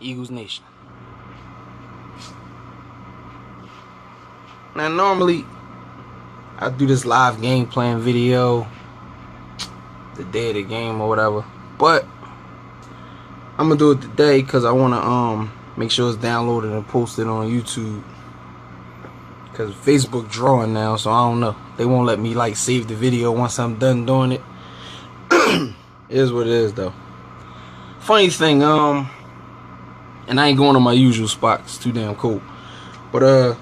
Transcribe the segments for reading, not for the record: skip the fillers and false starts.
Eagles Nation. Now normally I do this live game plan video the day of the game or whatever, but I'm gonna do it today because I want to make sure it's downloaded and posted on YouTube, because Facebook drawing now, so I don't know, they won't let me like save the video once I'm done doing it. It is what it is though. Funny thing, and I ain't going to my usual spot, it's too damn cold, but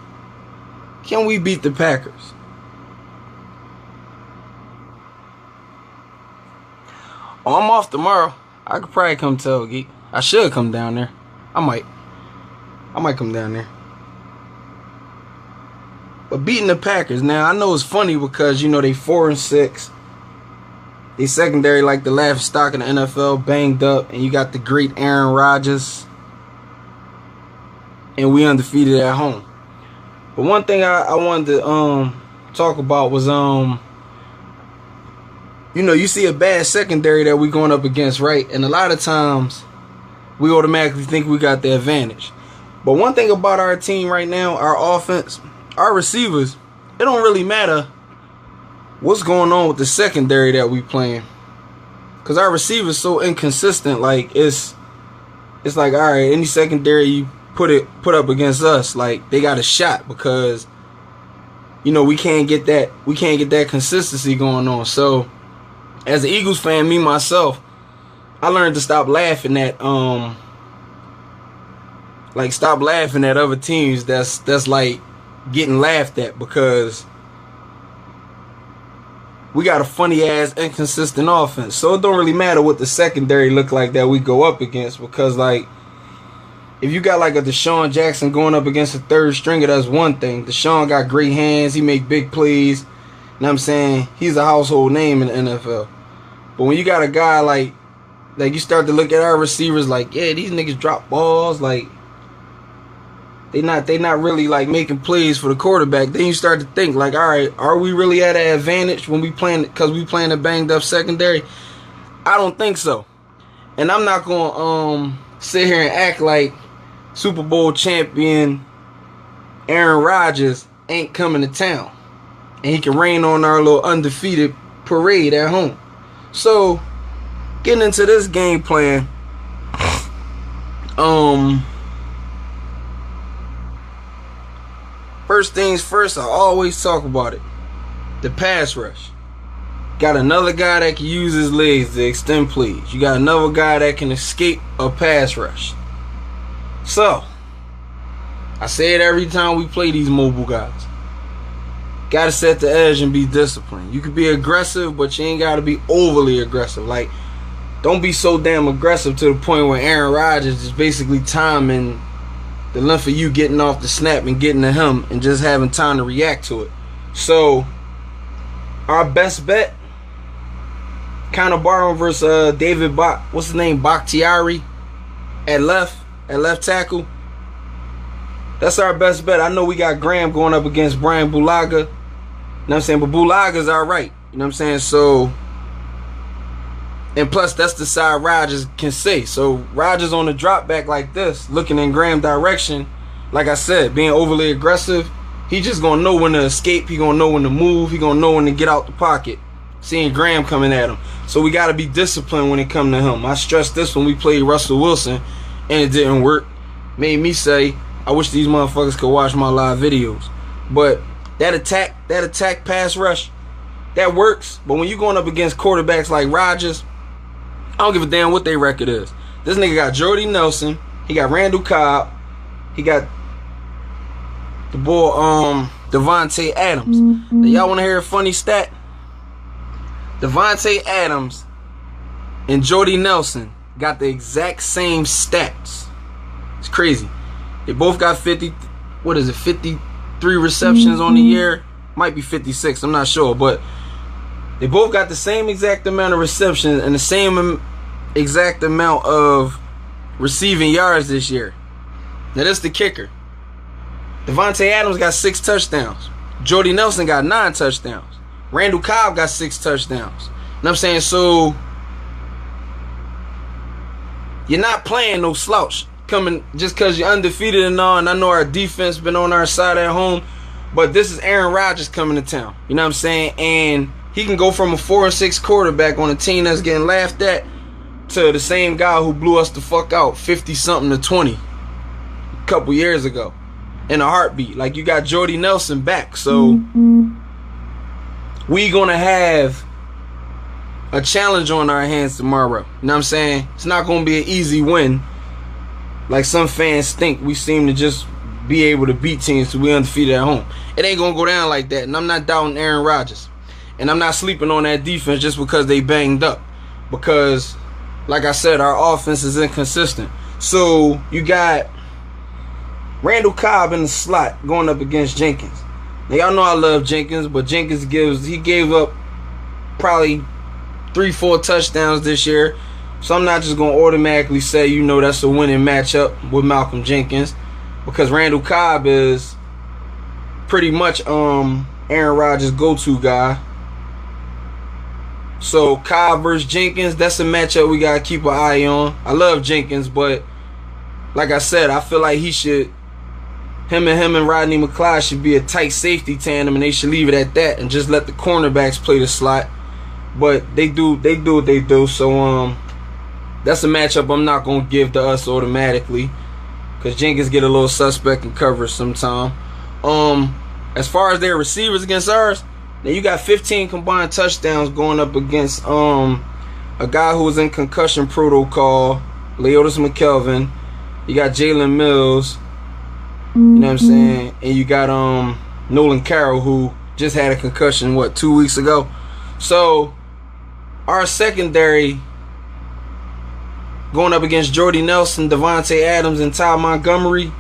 can we beat the Packers? Oh, I'm off tomorrow. I could probably come tailgate. I should come down there. I might come down there. But beating the Packers, now I know it's funny because you know they 4-6. They secondary like the laughing stock in the NFL, banged up, and you got the great Aaron Rodgers, and we undefeated at home. But one thing I wanted to talk about was you know, you see a bad secondary that we going up against, right? And a lot of times we automatically think we got the advantage. But one thing about our team right now, our offense, our receivers, it don't really matter what's going on with the secondary that we playing, because our receivers so inconsistent. Like it's like, all right, any secondary you put up against us, like they got a shot, because you know we can't get that consistency going on. So as an Eagles fan, me myself, I learned to stop laughing at stop laughing at other teams that's like getting laughed at, because we got a funny ass inconsistent offense. So it don't really matter what the secondary look like that we go up against, because like if you got like a Deshaun Jackson going up against a third stringer, that's one thing. Deshaun got great hands, he make big plays. You know what I'm saying? He's a household name in the NFL. But when you got a guy like you start to look at our receivers like, yeah, these niggas drop balls, like they not really like making plays for the quarterback. Then you start to think like, all right, are we really at an advantage when we playing, because we playing a banged up secondary? I don't think so. And I'm not gonna sit here and act like Super Bowl champion Aaron Rodgers ain't coming to town and he can rain on our little undefeated parade at home. So getting into this game plan, first things first, I always talk about it. The pass rush. Got another guy that can use his legs to extend plays. You got another guy that can escape a pass rush. So I say it every time we play these mobile guys. Gotta set the edge and be disciplined. You can be aggressive, but you ain't gotta be overly aggressive. Like, don't be so damn aggressive to the point where Aaron Rodgers is basically timing the length of you getting off the snap and getting to him and just having time to react to it. So our best bet, kind of borrowing versus David Bakhtiari at left tackle. That's our best bet. I know we got Graham going up against Brian Bulaga. You know what I'm saying? But Bulaga's alright. You know what I'm saying? So, and plus that's the side Rodgers can say. So Rodgers on the drop back like this, looking in Graham's direction, like I said, being overly aggressive, he just gonna know when to escape, he gonna know when to move, he gonna know when to get out the pocket, seeing Graham coming at him. So we gotta be disciplined when it come to him. I stressed this when we played Russell Wilson and it didn't work. Made me say, I wish these motherfuckers could watch my live videos. But that attack pass rush, that works. But when you going up against quarterbacks like Rodgers, I don't give a damn what their record is. This nigga got Jordy Nelson, he got Randall Cobb, he got the boy Davante Adams. Now, y'all want to hear a funny stat? Davante Adams and Jordy Nelson got the exact same stats. It's crazy. They both got 53 receptions on the year. Might be 56, I'm not sure. But they both got the same exact amount of receptions and the same exact amount of receiving yards this year. Now that's the kicker. Davante Adams got 6 touchdowns. Jordy Nelson got 9 touchdowns. Randall Cobb got 6 touchdowns. You know what I'm saying? So you're not playing no slouch. coming just because you're undefeated and all, and I know our defense been on our side at home, but this is Aaron Rodgers coming to town. You know what I'm saying? And he can go from a 4-6 quarterback on a team that's getting laughed at to the same guy who blew us the fuck out 50-something to 20 a couple years ago in a heartbeat. Like, you got Jordy Nelson back, so we gonna have a challenge on our hands tomorrow. You know what I'm saying? It's not gonna be an easy win like some fans think. We seem to just be able to beat teams so we undefeated at home. It ain't gonna go down like that, and I'm not doubting Aaron Rodgers, and I'm not sleeping on that defense just because they banged up, because like I said, our offense is inconsistent. So you got Randall Cobb in the slot going up against Jenkins. Now, y'all know I love Jenkins, but Jenkins gave up probably 3-4 touchdowns this year. So I'm not just going to automatically say, you know, that's a winning matchup with Malcolm Jenkins, because Randall Cobb is pretty much Aaron Rodgers' go-to guy. So Cobb versus Jenkins, that's a matchup we got to keep an eye on. I love Jenkins, but like I said, I feel like him and Rodney McLeod should be a tight safety tandem, and they should leave it at that and just let the cornerbacks play the slot. But they do what they do. So that's a matchup I'm not gonna give to us automatically, because Jenkins get a little suspect in coverage sometime. As far as their receivers against ours, now you got 15 combined touchdowns going up against a guy who was in concussion protocol, Leotis McKelvin. You got Jalen Mills. You know what I'm saying? And you got Nolan Carroll, who just had a concussion, 2 weeks ago. So our secondary going up against Jordy Nelson, Devontae Adams, and Ty Montgomery,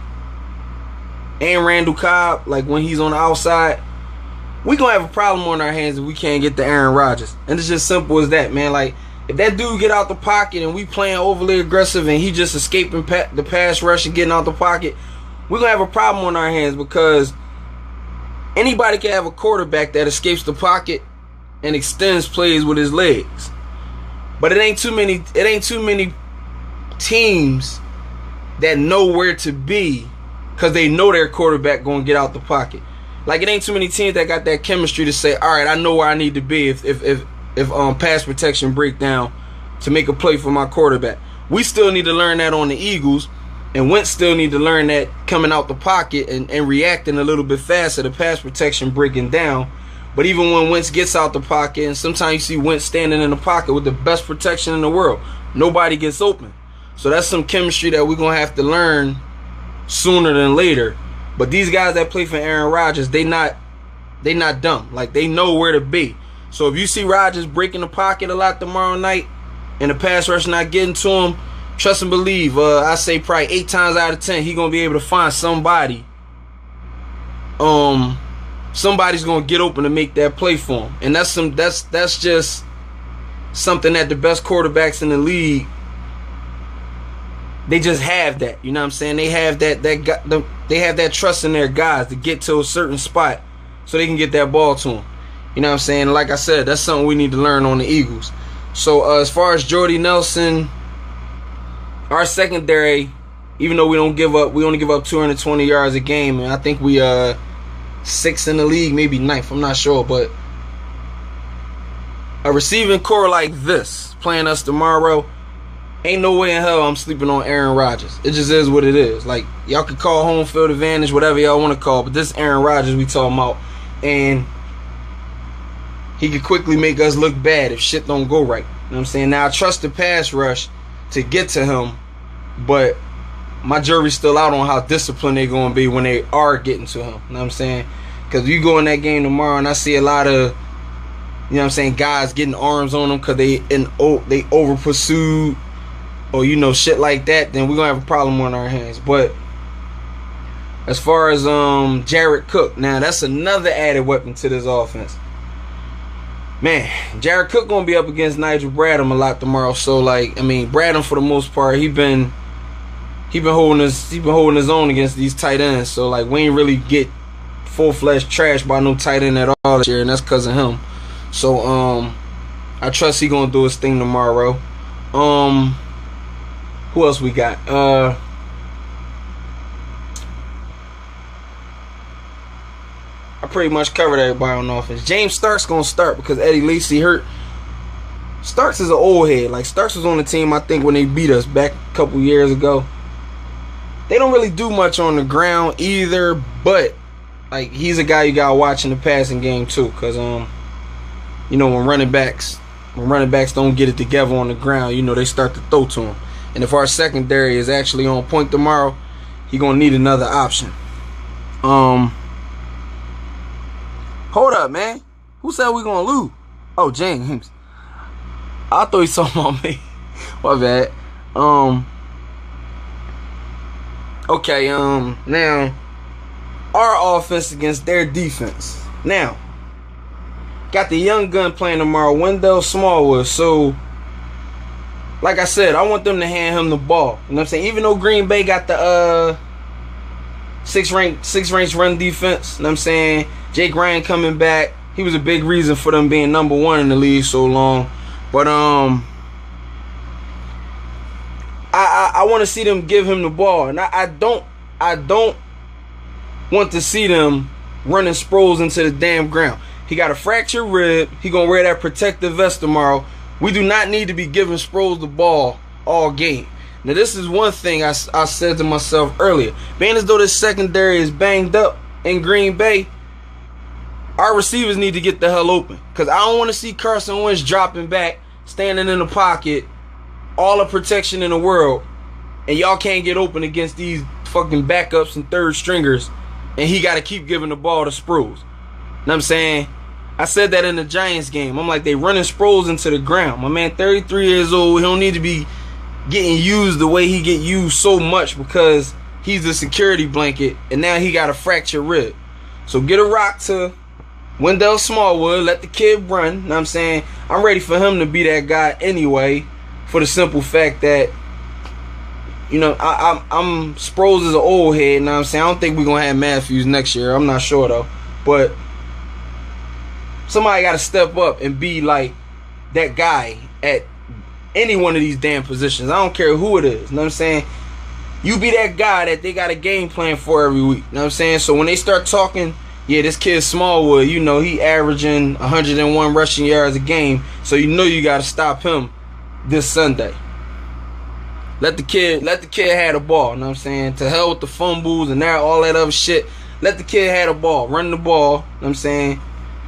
and Randall Cobb, like when he's on the outside, we gonna have a problem on our hands if we can't get to Aaron Rodgers. And it's just simple as that, man. Like, if that dude get out the pocket and we playing overly aggressive and he just escaping the pass rush and getting out the pocket, we're going to have a problem on our hands, because anybody can have a quarterback that escapes the pocket and extends plays with his legs. But it ain't too many teams that know where to be, because they know their quarterback going to get out the pocket. Like, it ain't too many teams that got that chemistry to say, all right, I know where I need to be if pass protection break down to make a play for my quarterback. We still need to learn that on the Eagles. And Wentz still need to learn that coming out the pocket and reacting a little bit faster, the pass protection breaking down. But even when Wentz gets out the pocket, and sometimes you see Wentz standing in the pocket with the best protection in the world, nobody gets open. So that's some chemistry that we're going to have to learn sooner than later. But these guys that play for Aaron Rodgers, they not dumb. Like, they know where to be. So if you see Rodgers breaking the pocket a lot tomorrow night and the pass rush not getting to him, trust and believe, I say probably 8 times out of 10, he gonna be able to find somebody. Somebody's gonna get open to make that play for him, and that's just something that the best quarterbacks in the league, they just have that. You know what I'm saying? They have they have that trust in their guys to get to a certain spot so they can get that ball to them. You know what I'm saying? Like I said, that's something we need to learn on the Eagles. So as far as Jordy Nelson, our secondary, even though we only give up 220 yards a game, and I think we 6th in the league, maybe 9th, I'm not sure, but a receiving core like this playing us tomorrow, ain't no way in hell I'm sleeping on Aaron Rodgers. It just is what it is. Like, y'all could call home field advantage, whatever y'all want to call, but this Aaron Rodgers we talking about, and he could quickly make us look bad if shit don't go right. You know what I'm saying? Now, I trust the pass rush to get to him, but my jury's still out on how disciplined they're going to be when they are getting to him. You know what I'm saying? Because you go in that game tomorrow and I see a lot of, you know what I'm saying, guys getting arms on them because they over pursued or, you know, shit like that, then we're going to have a problem on our hands. But as far as Jared Cook, now that's another added weapon to this offense. Man, Jared Cook gonna be up against Nigel Bradham a lot tomorrow. So, like, I mean, Bradham for the most part, he been holding his own against these tight ends. So, like, we ain't really get full-fledged trashed by no tight end at all this year, and that's because of him. So, I trust he gonna do his thing tomorrow. Who else we got? pretty much covered everybody on offense. James Starks gonna start because Eddie Lacy hurt. Starks is an old head. Like, Starks was on the team, I think, when they beat us back a couple years ago. They don't really do much on the ground either, but like, he's a guy you gotta watch in the passing game too, because you know, when running backs don't get it together on the ground, you know, they start to throw to him. And if our secondary is actually on point tomorrow, he gonna need another option. Hold up, man. Who said we gonna lose? Oh, James. I thought he saw about me. My bad. Okay, now our offense against their defense. Now, got the young gun playing tomorrow, Wendell Smallwood. So, like I said, I want them to hand him the ball. You know what I'm saying? Even though Green Bay got the six ranked run defense, you know what I'm saying? Jake Ryan coming back. He was a big reason for them being number one in the league so long. But I want to see them give him the ball, and I don't want to see them running Sproles into the damn ground. He got a fractured rib. He gonna wear that protective vest tomorrow. We do not need to be giving Sproles the ball all game. Now, this is one thing I said to myself earlier. Being as though this secondary is banged up in Green Bay, our receivers need to get the hell open, because I don't want to see Carson Wentz dropping back, standing in the pocket, all the protection in the world, and y'all can't get open against these fucking backups and third stringers, and he got to keep giving the ball to Sproles. Know what I'm saying? I said that in the Giants game. I'm like, they running Sproles into the ground. My man, 33 years old. He don't need to be getting used the way he get used so much, because he's the security blanket, and now he got a fractured rib. So get a rock to Wendell Smallwood. Let the kid run. Know what I'm saying? I'm ready for him to be that guy anyway, for the simple fact that, you know, I'm Sproles is an old head. Know what I'm saying? I don't think we're going to have Matthews next year. I'm not sure, though. But somebody got to step up and be like that guy at any one of these damn positions. I don't care who it is. Know what I'm saying? You be that guy that they got a game plan for every week. Know what I'm saying? So when they start talking, yeah, this kid Smallwood, you know, he averaging 101 rushing yards a game, so you know you got to stop him this Sunday. Let the kid have the ball. Know what I'm saying? To hell with the fumbles and all that other shit. Let the kid have the ball. Run the ball. Know what I'm saying?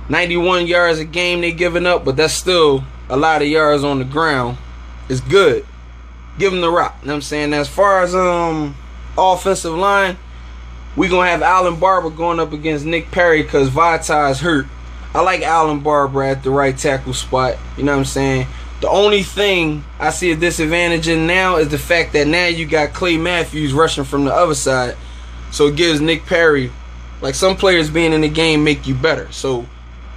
91 yards a game they giving up, but that's still a lot of yards on the ground. It's good. Give him the rock. Know what I'm saying? As far as offensive line, we gonna have Alan Barber going up against Nick Perry because Vita's hurt. I like Alan Barber at the right tackle spot. You know what I'm saying? The only thing I see a disadvantage in now is the fact that now you got Clay Matthews rushing from the other side. So it gives Nick Perry, like, some players being in the game make you better. So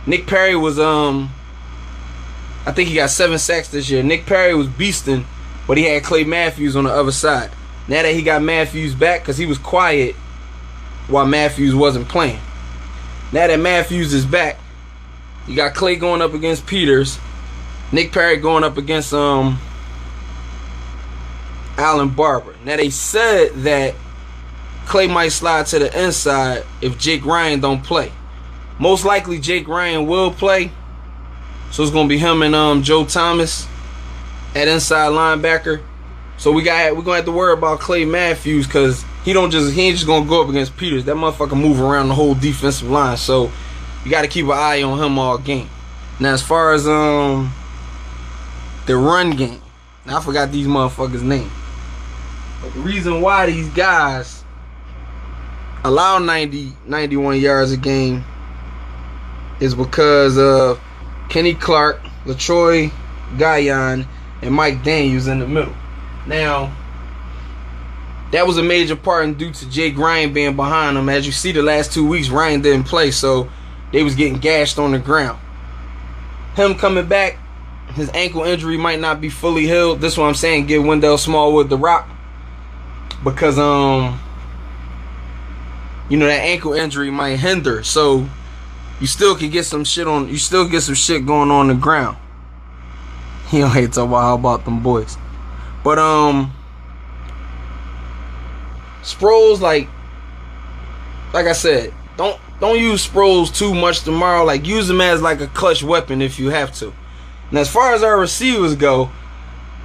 Nick Perry was I think he got 7 sacks this year. Nick Perry was beasting, but he had Clay Matthews on the other side. Now that he got Matthews back, because he was quiet while Matthews wasn't playing. Now that Matthews is back, you got Clay going up against Peters, Nick Perry going up against Alan Barber. Now they said that Clay might slide to the inside if Jake Ryan don't play. Most likely Jake Ryan will play, so it's gonna be him and Joe Thomas at inside linebacker. So we're gonna have to worry about Clay Matthews, because he ain't just gonna go up against Peters. That motherfucker move around the whole defensive line. So you gotta keep an eye on him all game. Now as far as the run game, now I forgot these motherfuckers' name. But the reason why these guys allow 91 yards a game is because of Kenny Clark, LaTroy Guyon, and Mike Daniels in the middle. Now, that was a major part and due to Jake Ryan being behind him. As you see, the last 2 weeks, Ryan didn't play, so they was getting gashed on the ground. Him coming back, his ankle injury might not be fully healed. This is what I'm saying, give Wendell Smallwood the rock. Because, you know, that ankle injury might hinder. So, you still can get some shit on, you still get some shit going on the ground. He don't hate to talk about how about them boys. But, Sproles, like I said, don't use Sproles too much tomorrow. Like, use him as like a clutch weapon if you have to. And as far as our receivers go,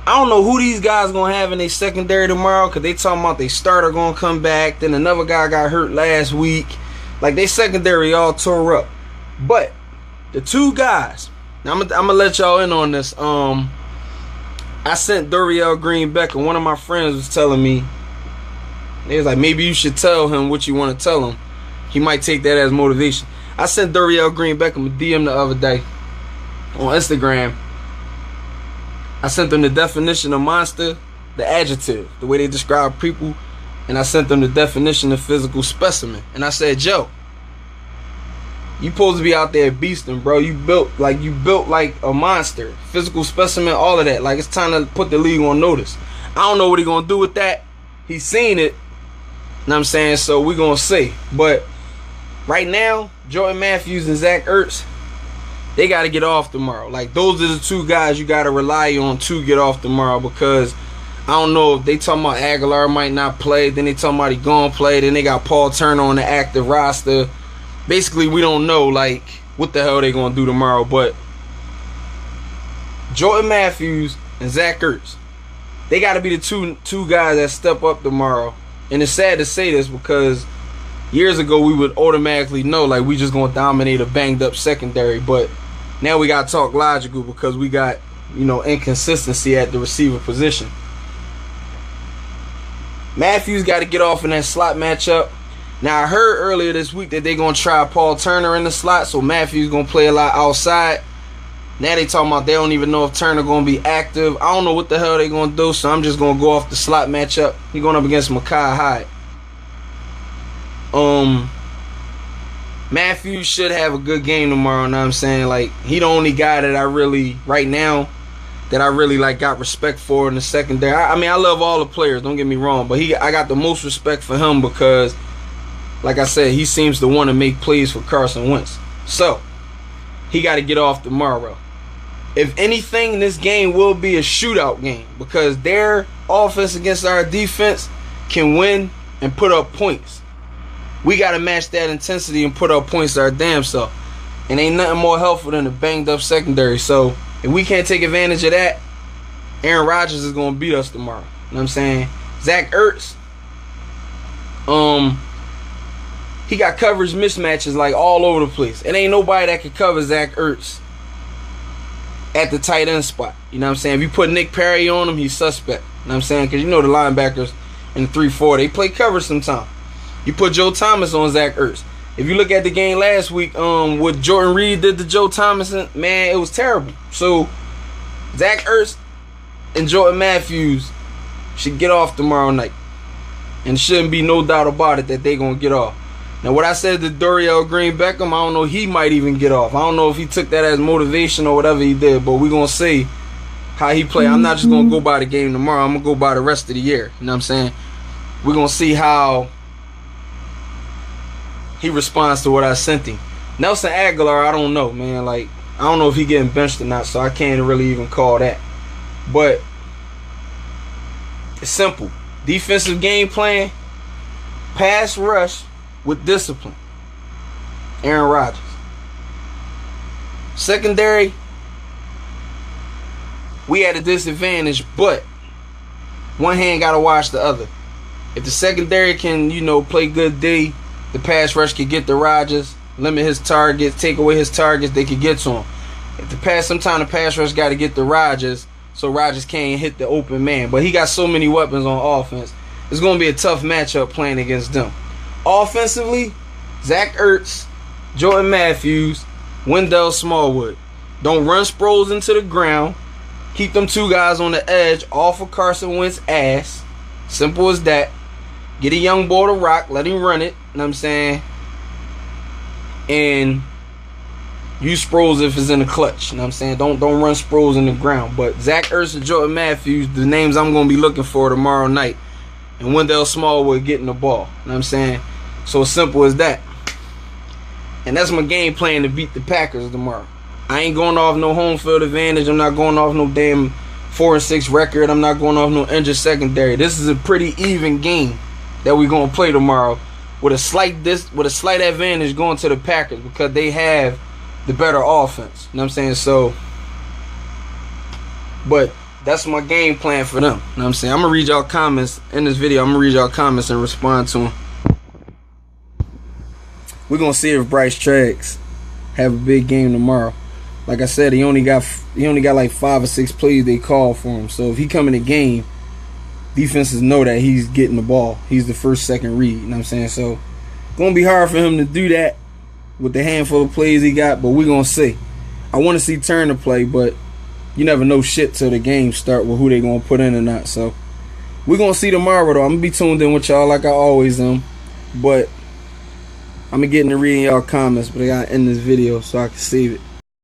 I don't know who these guys gonna have in their secondary tomorrow, because they talking about they starter gonna come back. Then another guy got hurt last week. Like, they secondary all tore up. But the two guys, now I'm gonna let y'all in on this. I sent Dorial Green Beckham. One of my friends was telling me, they was like, maybe you should tell him what you want to tell him. He might take that as motivation. I sent Dorial Green Beckham a DM the other day on Instagram. I sent them the definition of monster, the adjective, the way they describe people, and I sent them the definition of physical specimen. And I said, Joe, you supposed to be out there beasting, bro. You built like a monster, physical specimen, all of that. Like, it's time to put the league on notice. I don't know what he gonna do with that. He's seen it. You know what I'm saying? So we gonna see. But right now, Jordan Matthews and Zach Ertz, they got to get off tomorrow. Like, those are the two guys you got to rely on to get off tomorrow, because I don't know if they talking about Aguilar might not play, then they talking about he gonna play, then they got Paul Turner on the active roster. Basically, we don't know, like, what the hell they gonna do tomorrow. But Jordan Matthews and Zach Ertz, they got to be the two guys that step up tomorrow. And it's sad to say this, because years ago we would automatically know, like, we just gonna dominate a banged up secondary. But now we gotta talk logical, because we got, you know, inconsistency at the receiver position. Matthews got to get off in that slot matchup. Now, I heard earlier this week that they're gonna try Paul Turner in the slot, so Matthews gonna play a lot outside. Now they talking about they don't even know if Turner gonna be active. I don't know what the hell they gonna do, so I'm just gonna go off the slot matchup. He going up against Micah Hyde. Matthews should have a good game tomorrow. Know what I'm saying? Like, he the only guy that I really, right now, that I really like got respect for in the secondary. I mean, I love all the players, don't get me wrong, but I got the most respect for him because, like I said, he seems to want to make plays for Carson Wentz. So he got to get off tomorrow. If anything, this game will be a shootout game, because their offense against our defense can win and put up points. We got to match that intensity and put up points our damn self. And ain't nothing more helpful than a banged up secondary. So if we can't take advantage of that, Aaron Rodgers is going to beat us tomorrow. You know what I'm saying? Zach Ertz, he got coverage mismatches like all over the place. It ain't nobody that can cover Zach Ertz at the tight end spot. You know what I'm saying? If you put Nick Perry on him, he's suspect. You know what I'm saying? Because you know the linebackers in the 3-4, they play cover sometimes. You put Joe Thomas on Zach Ertz. If you look at the game last week, what Jordan Reed did to Joe Thomas, man, it was terrible. So Zach Ertz and Jordan Matthews should get off tomorrow night. And shouldn't be no doubt about it that they're going to get off. Now, what I said to Dorial Green Beckham, I don't know, he might even get off. I don't know if he took that as motivation or whatever he did, but we're going to see how he play. I'm not just going to go by the game tomorrow. I'm going to go by the rest of the year. You know what I'm saying? We're going to see how he responds to what I sent him. Nelson Aguilar, I don't know, man. Like, I don't know if he getting benched or not, so I can't really even call that. But it's simple. Defensive game plan, pass rush with discipline. Aaron Rodgers. Secondary, we at a disadvantage, but one hand got to watch the other. If the secondary can, you know, play good D, the pass rush can get to Rodgers, limit his targets, take away his targets, they can get to him. If sometimes the pass rush got to get to Rodgers, so Rodgers can't hit the open man. But he got so many weapons on offense. It's going to be a tough matchup playing against them. Offensively, Zach Ertz, Jordan Matthews, Wendell Smallwood. Don't run Sproles into the ground. Keep them two guys on the edge off of Carson Wentz's ass. Simple as that. Get a young boy to rock. Let him run it. You know what I'm saying? And use Sproles if it's in the clutch. You know what I'm saying? Don't run Sproles in the ground. But Zach Ertz and Jordan Matthews, the names I'm going to be looking for tomorrow night. And Wendell Smallwood getting the ball. You know what I'm saying? So simple as that. And that's my game plan to beat the Packers tomorrow. I ain't going off no home field advantage. I'm not going off no damn 4-6 record. I'm not going off no injured secondary. This is a pretty even game that we're going to play tomorrow with a slight advantage going to the Packers because they have the better offense. You know what I'm saying? So, but that's my game plan for them. You know what I'm saying? I'm gonna read y'all comments in this video. I'm gonna read y'all comments and respond to them. We're gonna see if Bryce Treggs have a big game tomorrow. Like I said, he only got like 5 or 6 plays they call for him. So if he come in the game, defenses know that he's getting the ball. He's the first, second read. You know what I'm saying? So gonna be hard for him to do that with the handful of plays he got, but we're gonna see. I want to see Turner play, but you never know shit till the game start with who they gonna put in or not. So we're gonna see tomorrow though. I'm gonna be tuned in with y'all like I always am. But I'm gonna get into reading y'all comments, but I gotta end this video so I can save it.